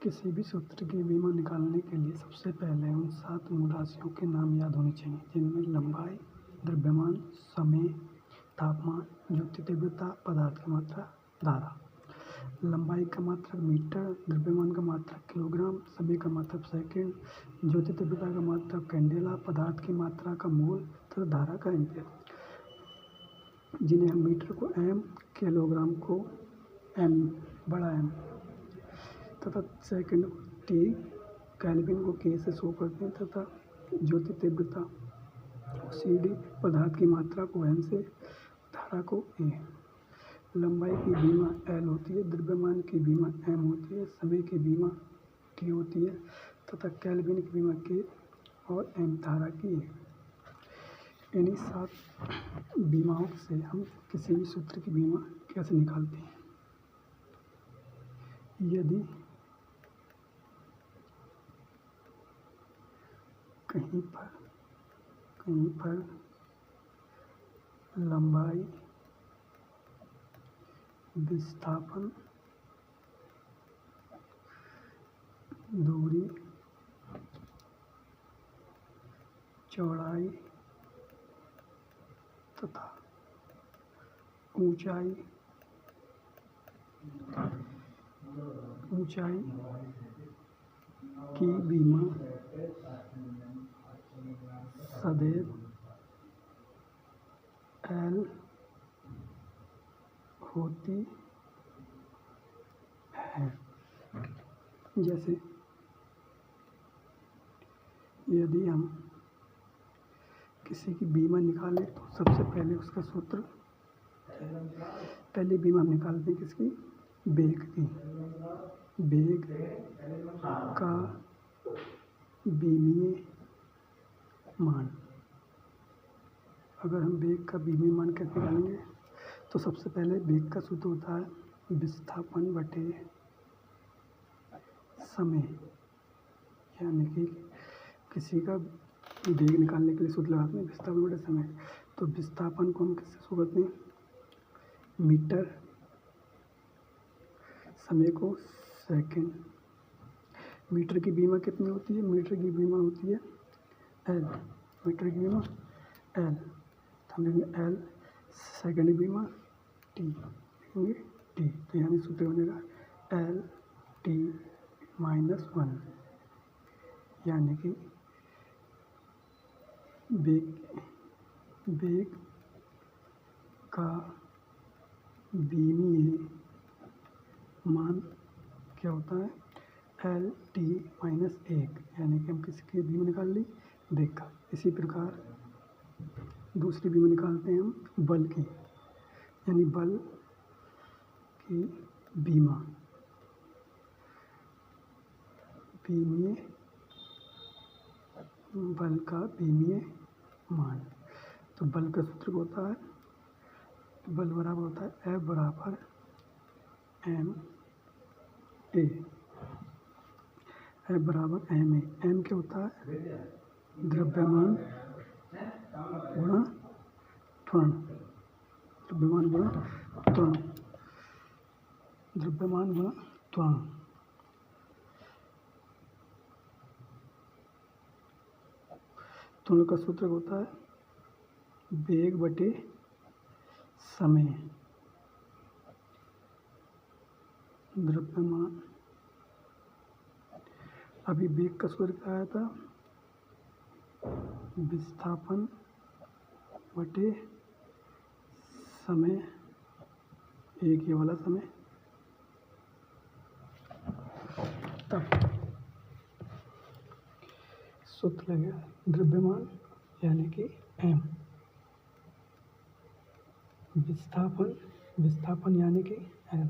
किसी भी सूत्र की बीमा निकालने के लिए सबसे पहले उन 7 मूल राशियों के नाम याद होने चाहिए, जिनमें लंबाई, द्रव्यमान, समय, तापमान, ज्योति तीव्रता, पदार्थ की मात्रा, धारा। लंबाई का मात्रक मीटर, द्रव्यमान का मात्रक किलोग्राम, समय का मात्रक सेकंड, ज्योति तीव्रता का मात्रक कैंडेला, पदार्थ की मात्रा का मोल तथा धारा का एम्पीयर, जिन्हें हम मीटर को एम, किलोग्राम को एम, बड़ा एम तथा सेकंड को टी, केल्विन को के से शो करते हैं तथा ज्योति तीव्रता को CD, पदार्थ की मात्रा को N से, धारा को A। लंबाई की बीमा L होती है, द्रव्यमान की बीमा M होती है, समय की बीमा T होती है तथा केल्विन की बीमा K और M धारा की है। इन्हीं 7 बीमाओं से हम किसी भी सूत्र की बीमा कैसे निकालते हैं। यदि कहीं पर लंबाई, विस्थापन, दूरी, चौड़ाई तथा ऊंचाई की बीमा सदैव L होती है। जैसे यदि हम किसी की बीमा निकालें तो सबसे पहले उसका सूत्र, पहली बीमा हम निकालते हैं किसकी, वेग की। वेग का बीमीय मान। अगर हम वेग का बीमीय मान कैसे निकालेंगे, तो सबसे पहले वेग का सूत्र होता है विस्थापन बटे समय, यानी कि किसी का वेग निकालने के लिए सूत्र लगाते हैं विस्थापन बटे समय। तो विस्थापन को हम किससे शो करते हैं, मीटर, समय को सेकंड। मीटर की बीमा कितनी होती है, मीटर की बीमा होती है L, मीटर की बीमा L, तो हम लिखेंगे L, सेकंड की बीमा T, लिखेंगे T, तो यानी सूत्र बनेगा LT-1, यानी कि वेग का बीमीय मान क्या होता है, LT-1, यानी कि हम किसकी बीमा निकाल ली, वेग का। इसी प्रकार दूसरी बीमा निकालते हैं हम बल की, यानी बल की बीमा, बल का बीमीय मान। तो बल का सूत्र होता है, बल बराबर होता है F बराबर ma, F बराबर ma। m क्या होता है, द्रव्यमान गुणा त्वरण, द्रव्यमान गुणा त्वरण, द्रव्यमान गुणा त्वरण। त्वरण का सूत्र होता है वेग बटे समय, द्रव्यमान। अभी वेग का सूत्र क्या आया था, विस्थापन बटे समय, एक ये वाला समय। तब सूत्र लगेगा द्रव्यमान यानी कि M, विस्थापन यानी कि L,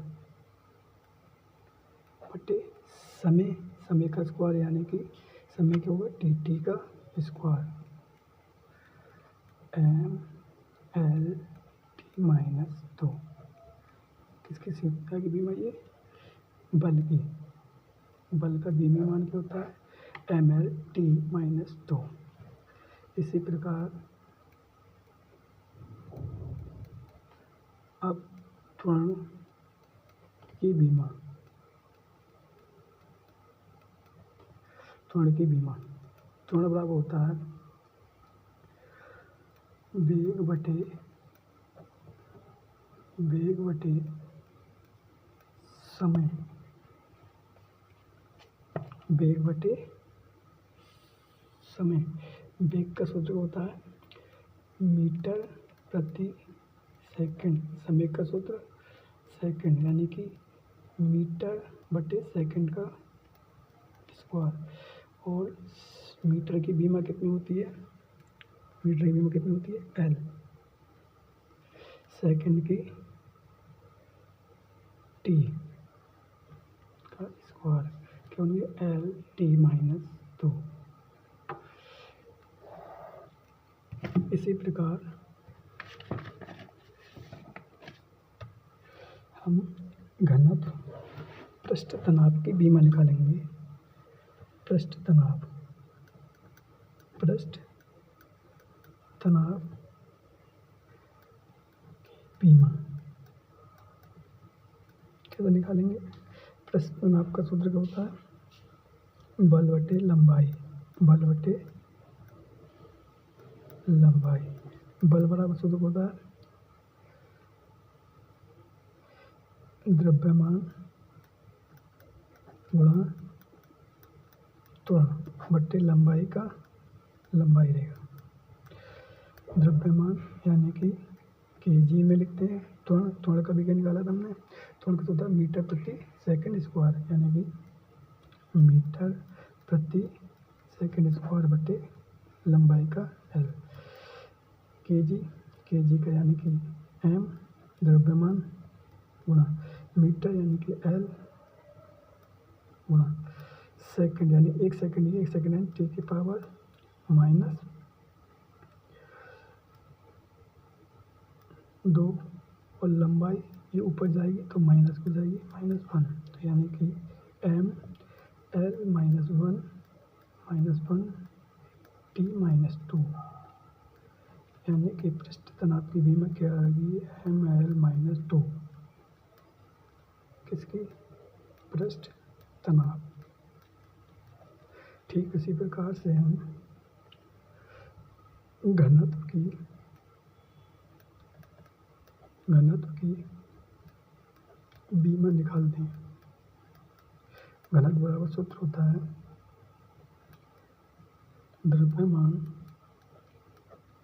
बटे समय का स्क्वायर यानी कि समय क्या होगा T का स्क्वायर, MLT-2। किसकी सीधा की बीमा, ये बल की, बल का बीमीय मान क्या होता है MLT-2। इसी प्रकार अब त्वरण की बीमा, त्वरण की बीमा। त्वरण बराबर होता है वेग बटे समय। वेग बटे समय। वेग का सूत्र होता है मीटर प्रति सेकंड। समय का सूत्र सेकंड, यानी कि मीटर बटे सेकंड का स्क्वायर। और मीटर की बीमा कितनी होती है? मीटर की बीमा कितनी होती है? एल। सेकंड की टी का स्क्वायर, क्या होंगे? L T minus 2। इसी प्रकार हम घनत्व पृष्ठ तनाव की बीमा निकालेंगे। पृष्ठ तनाव बीमा कैसे निकालेंगे? पृष्ठ तनाव का सूत्र क्या होता है? बल बटे लंबाई। बल बराबर सूत्र होता है द्रव्यमान गुणा त्वरण बटे लंबाई रहेगा। द्रव्यमान यानी कि केजी में लिखते हैं। त्वरण का भी क्या निकाला था हमने? त्वरण का सूत्र मीटर प्रति सेकंड स्क्वायर, यानी कि मीटर प्रति सेकंड स्क्वायर बटे लंबाई का एल। केजी का यानी कि एम द्रव्यमान गुणा मीटर यानी कि एल गुणा सेकंड यानी एक सेकंड यानी टी की पावर -2 और लंबाई ये ऊपर जाएगी तो माइनस हो जाएगी -1, तो यानी कि एम एल -1 टी -2, यानी कि पृष्ठ तनाव की बीमा क्या आ गई? एम एल -2 किसकी? पृष्ठ तनाव। ठीक इसी प्रकार से हम घनत्व की बीमा निकालते हैं। घनत्व बराबर सूत्र होता है द्रव्यमान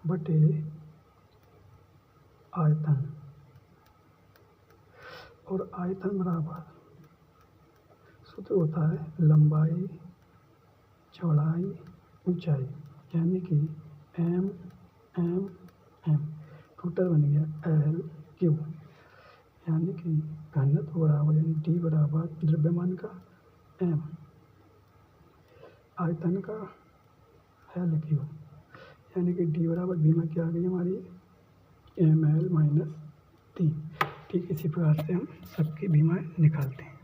बटे आयतन, और आयतन बराबर सूत्र होता है लंबाई चौड़ाई ऊंचाई, यानी कि एम टोटल बन गया एल क्यू, यानी कि घनत्व बराबर यानी डी बराबर द्रव्यमान का एम आयतन का एल क्यू, यानी कि डी बराबर बीमा क्या आ गई हमारी? M L -3। ठीक इसी प्रकार से हम सबकी बीमा निकालते हैं।